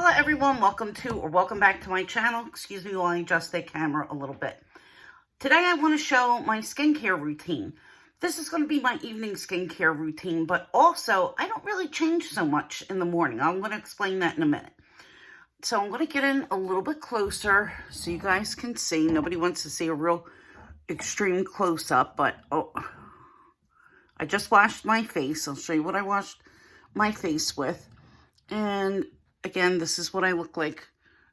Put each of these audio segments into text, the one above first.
Hello everyone, welcome back to my channel. Excuse me while I adjust the camera a little bit. Today I want to show my skincare routine. This is going to be my evening skincare routine, but also I don't really change so much in the morning. I'm going to explain that in a minute. So I'm going to get in a little bit closer so you guys can see. Nobody wants to see a real extreme close-up, but I just washed my face. I'll show you what I washed my face with. And again, this is what I look like,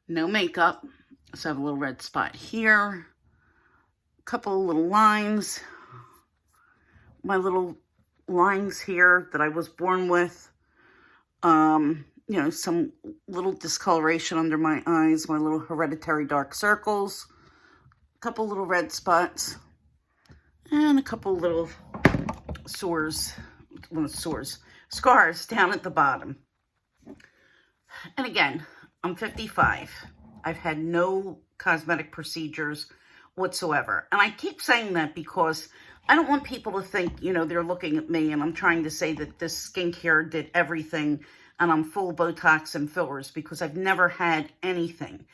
no makeup. So I have a little red spot here, a couple of little lines, my little lines here that I was born with, you know, some little discoloration under my eyes, my little hereditary dark circles, a couple little red spots, and a couple little scars down at the bottom. And again, I'm 55. I've had no cosmetic procedures whatsoever. And I keep saying that because I don't want people to think, you know, they're looking at me and I'm trying to say that this skincare did everything and I'm full of Botox and fillers, because I've never had anything.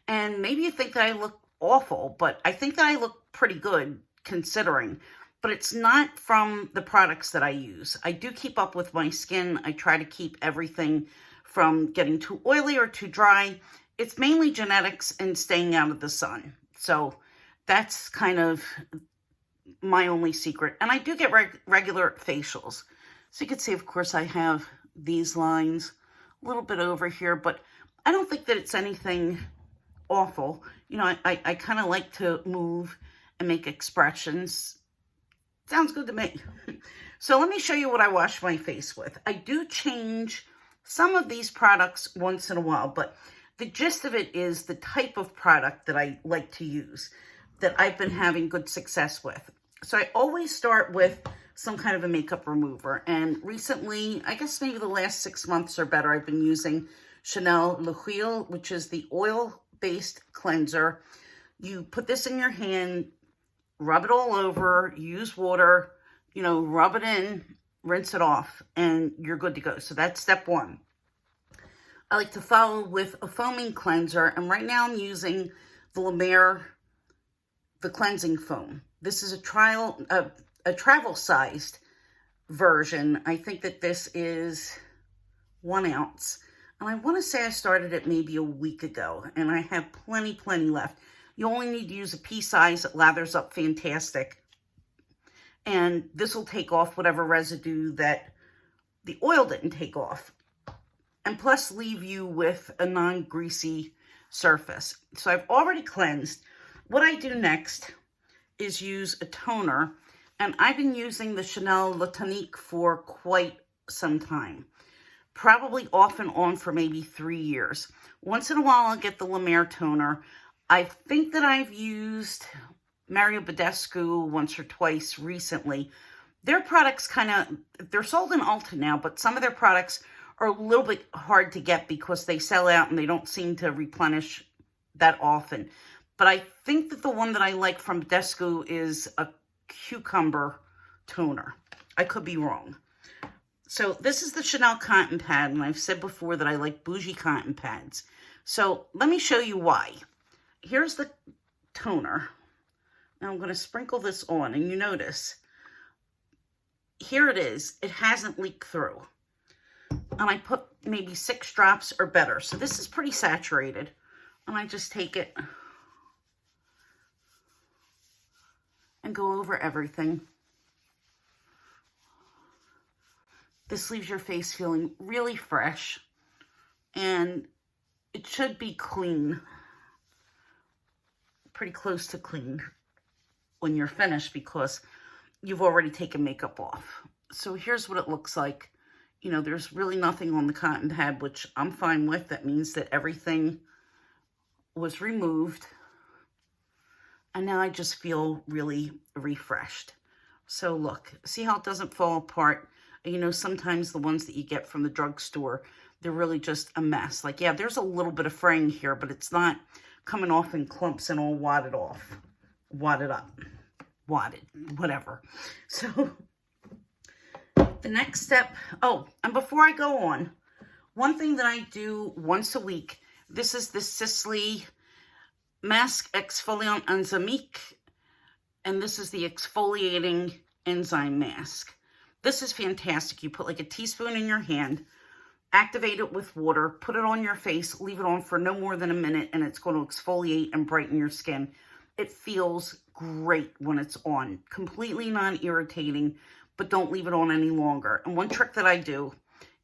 And maybe you think that I look awful, but I think that I look pretty good considering. But it's not from the products that I use. I do keep up with my skin. I try to keep everything from getting too oily or too dry. It's mainly genetics and staying out of the sun. So that's kind of my only secret. And I do get regular facials. So you can see, of course, I have these lines a little bit over here, but I don't think that it's anything awful. You know, I kind of like to move and make expressions. Sounds good to me. So let me show you what I wash my face with. I do change some of these products once in a while, but the gist of it is the type of product that I like to use, that I've been having good success with. So I always start with some kind of a makeup remover. And recently, I guess maybe the last 6 months or better, I've been using Chanel L'Huile, which is the oil-based cleanser. You put this in your hand, rub it all over, use water, you know, rub it in, rinse it off, and you're good to go. So that's step one. I like to follow with a foaming cleanser, and right now I'm using the La Mer, the cleansing foam. This is a travel-sized version. I think that this is 1 ounce. And I want to say I started it maybe a week ago, and I have plenty left. You only need to use a pea size. It lathers up fantastic. And this will take off whatever residue that the oil didn't take off. And plus leave you with a non-greasy surface. So I've already cleansed. What I do next is use a toner. And I've been using the Chanel La Tonique for quite some time. Probably off and on for maybe 3 years. Once in a while I'll get the La Mer toner. I think that I've used Mario Badescu once or twice recently. Their products they're sold in Ulta now, but some of their products are a little bit hard to get because they sell out and they don't seem to replenish that often. But I think that the one that I like from Badescu is a cucumber toner. I could be wrong. So this is the Chanel cotton pad, and I've said before that I like bougie cotton pads. So let me show you why. Here's the toner. Now I'm going to sprinkle this on, and you notice, here it is. It hasn't leaked through. And I put maybe 6 drops or better. So this is pretty saturated. And I just take it and go over everything. This leaves your face feeling really fresh. And it should be clean. Pretty close to clean when you're finished, because you've already taken makeup off. So here's what it looks like. You know, there's really nothing on the cotton pad, which I'm fine with. That means that everything was removed. And now I just feel really refreshed. So look, see how it doesn't fall apart? You know, sometimes the ones that you get from the drugstore, they're really just a mess. Like, yeah, there's a little bit of fraying here, but it's not coming off in clumps and all wadded off. Wadded up. Wadded. Whatever. So the next step, oh, and before I go on, One thing that I do once a week, this is the Sisley Mask Exfoliant Enzymique, and this is the Exfoliating Enzyme Mask. This is fantastic. You put like a teaspoon in your hand, activate it with water, put it on your face, leave it on for no more than a minute, and it's going to exfoliate and brighten your skin. It feels great when it's on. Completely non-irritating, but don't leave it on any longer. And one trick that I do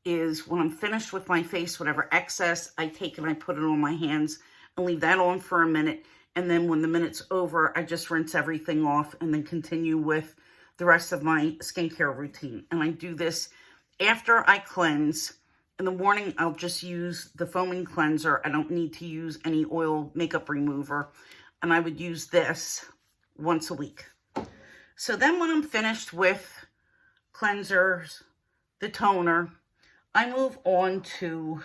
is when I'm finished with my face, whatever excess, I take and I put it on my hands and leave that on for a minute. And then when the minute's over, I just rinse everything off and then continue with the rest of my skincare routine. And I do this after I cleanse. In the morning, I'll just use the foaming cleanser. I don't need to use any oil makeup remover. And I would use this once a week. So then when I'm finished with cleansers, the toner, I move on to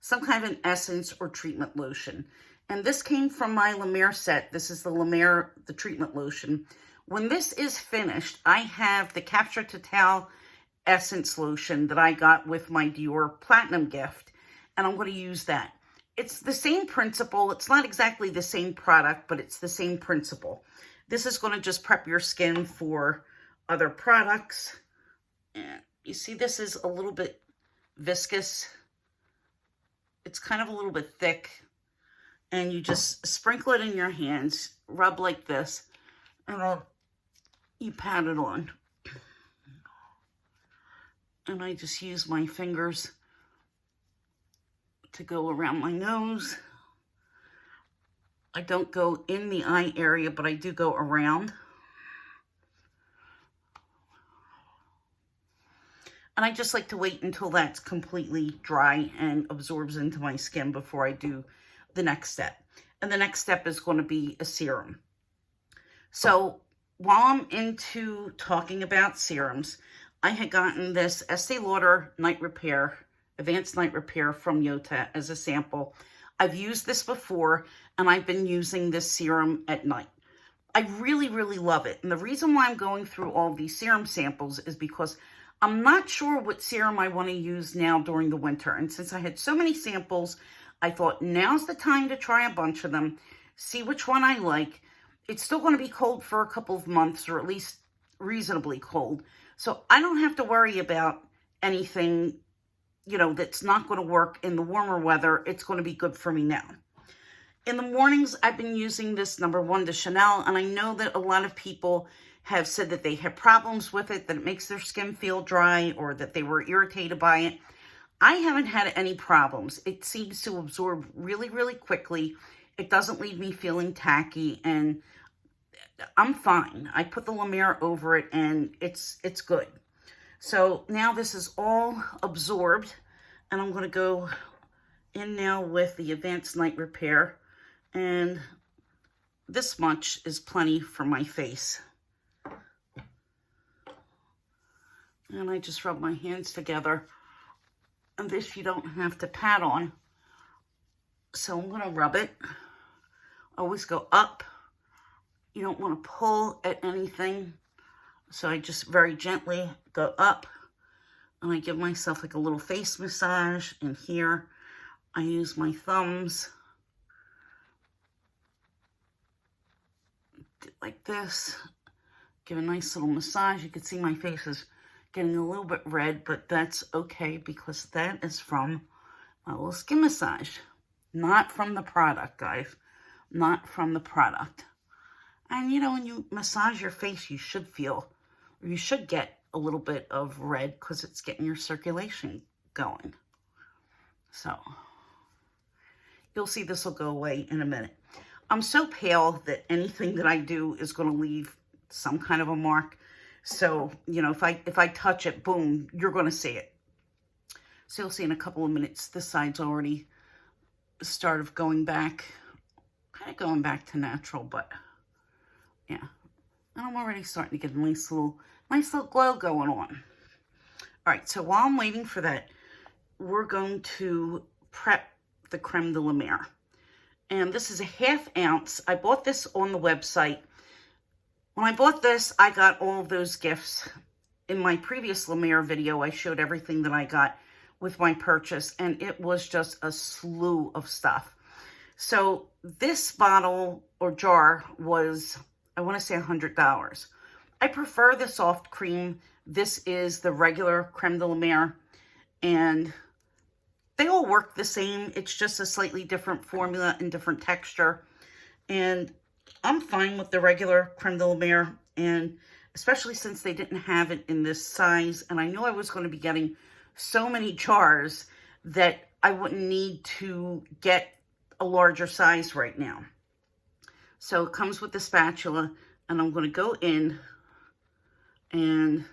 some kind of an essence or treatment lotion. And this came from my La Mer set. This is the La Mer The Treatment Lotion. When this is finished, I have the Capture Total Essence Lotion that I got with my Dior Platinum gift. And I'm going to use that. It's the same principle. It's not exactly the same product, but it's the same principle. This is going to just prep your skin for other products. And you see, this is a little bit viscous. It's kind of a little bit thick. And you just sprinkle it in your hands, rub like this, and you pat it on. And I just use my fingers to go around my nose. I don't go in the eye area, but I do go around. And I just like to wait until that's completely dry and absorbs into my skin before I do the next step. And the next step is going to be a serum. So while I'm into talking about serums, I had gotten this Estee Lauder Night Repair, Advanced Night Repair from Edtée as a sample. I've used this before, and I've been using this serum at night. I really, really love it. And the reason why I'm going through all these serum samples is because I'm not sure what serum I want to use now during the winter. And since I had so many samples, I thought now's the time to try a bunch of them, see which one I like. It's still going to be cold for a couple of months, or at least reasonably cold. So I don't have to worry about anything, you know, that's not going to work in the warmer weather. It's going to be good for me now. In the mornings, I've been using this #1 de Chanel, and I know that a lot of people have said that they have problems with it, that it makes their skin feel dry, or that they were irritated by it. I haven't had any problems. It seems to absorb really, really quickly. It doesn't leave me feeling tacky, and I'm fine. I put the La Mer over it, and it's good. So now this is all absorbed, and I'm going to go in now with the Advanced Night Repair, and this much is plenty for my face. And I just rub my hands together. And this you don't have to pat on. So I'm going to rub it. Always go up. You don't want to pull at anything. So I just very gently go up. And I give myself like a little face massage in here. I use my thumbs. Like this. Give a nice little massage. You can see my face is getting a little bit red, but that's okay because that is from my little skin massage. Not from the product, guys. Not from the product. And you know, when you massage your face, you should feel, or you should get a little bit of red because it's getting your circulation going. So, you'll see this will go away in a minute. I'm so pale that anything that I do is going to leave some kind of a mark. So, you know, if I touch it, boom, you're going to see it. So you'll see in a couple of minutes, this side's already started going back, kind of going back to natural, but yeah. And I'm already starting to get a nice little glow going on. All right, so while I'm waiting for that, we're going to prep the Crème de La Mer. And this is a 1/2 ounce. I bought this on the website. When I bought this, I got all of those gifts. In my previous La Mer video, I showed everything that I got with my purchase, and it was just a slew of stuff. So this bottle or jar was, I want to say $100. I prefer the soft cream. This is the regular Crème de La Mer, and they all work the same. It's just a slightly different formula and different texture. And I'm fine with the regular Crème de La Mer, and especially since they didn't have it in this size. And I knew I was going to be getting so many jars that I wouldn't need to get a larger size right now. So it comes with the spatula, and I'm going to go in, and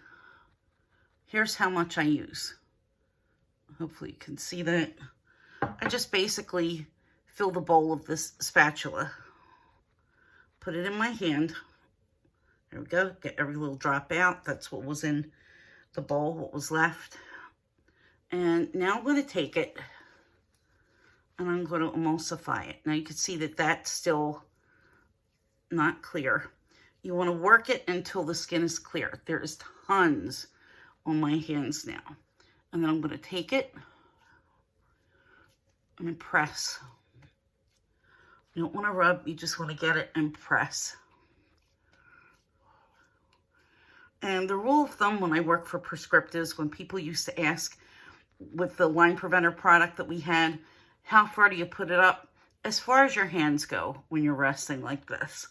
here's how much I use. Hopefully you can see that. I just basically fill the bowl of this spatula, put it in my hand. There we go. Get every little drop out. That's what was in the bowl, what was left. And now I'm going to take it, and I'm going to emulsify it. Now you can see that that's still not clear. You want to work it until the skin is clear. There is tons on my hands now. And then I'm going to take it and press. You don't want to rub, you just want to get it and press. And the rule of thumb when I work for prescriptives, when people used to ask with the line preventer product that we had, how far do you put it up? As far as your hands go when you're resting like this.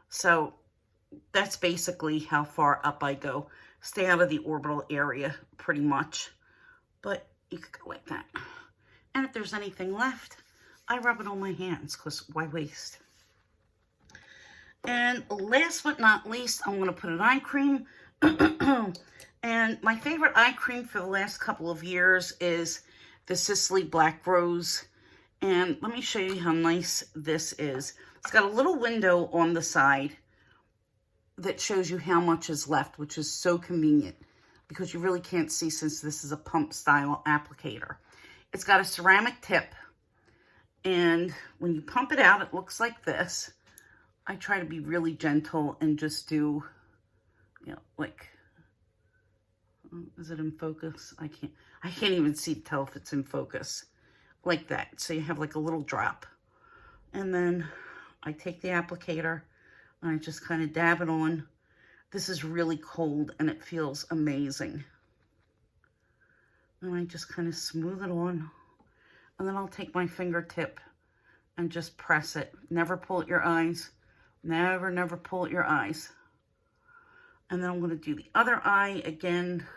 So that's basically how far up I go. Stay out of the orbital area pretty much. But you could go like that. And if there's anything left, I rub it on my hands, because why waste? And last but not least, I'm going to put an eye cream. And my favorite eye cream for the last couple of years is the Sisley Black Rose. And let me show you how nice this is. It's got a little window on the side that shows you how much is left, which is so convenient because you really can't see since this is a pump style applicator. It's got a ceramic tip, and when you pump it out, it looks like this. I try to be really gentle and just do, you know, like, is it in focus? I can't even tell if it's in focus. Like that. So you have like a little drop. And then I take the applicator and I just kind of dab it on. This is really cold and it feels amazing. And I just kind of smooth it on. And then I'll take my fingertip and just press it. Never pull at your eyes. Never, never pull at your eyes. And then I'm going to do the other eye again.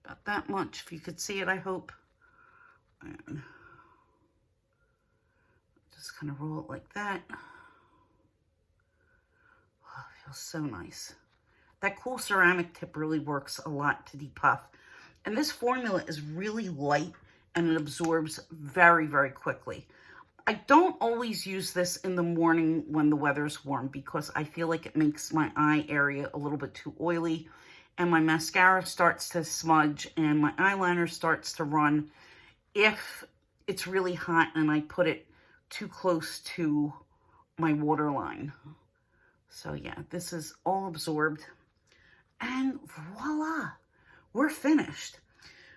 About that much, if you could see it, I hope. And just kind of roll it like that. Oh, it feels so nice. That cool ceramic tip really works a lot to depuff. And this formula is really light and it absorbs very, very quickly. I don't always use this in the morning when the weather's warm because I feel like it makes my eye area a little bit too oily and my mascara starts to smudge and my eyeliner starts to run if it's really hot and I put it too close to my waterline. So yeah, this is all absorbed and voila, we're finished.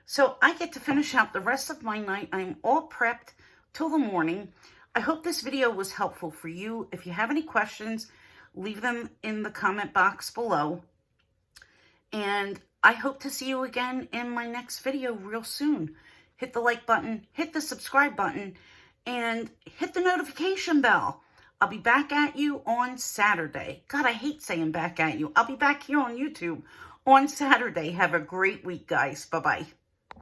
So I get to finish out the rest of my night. I'm all prepped till the morning. I hope this video was helpful for you. If you have any questions, leave them in the comment box below. And I hope to see you again in my next video real soon. Hit the like button, hit the subscribe button, and hit the notification bell. I'll be back at you on Saturday. God, I hate saying back at you. I'll be back here on YouTube on Saturday. Have a great week, guys. Bye-bye.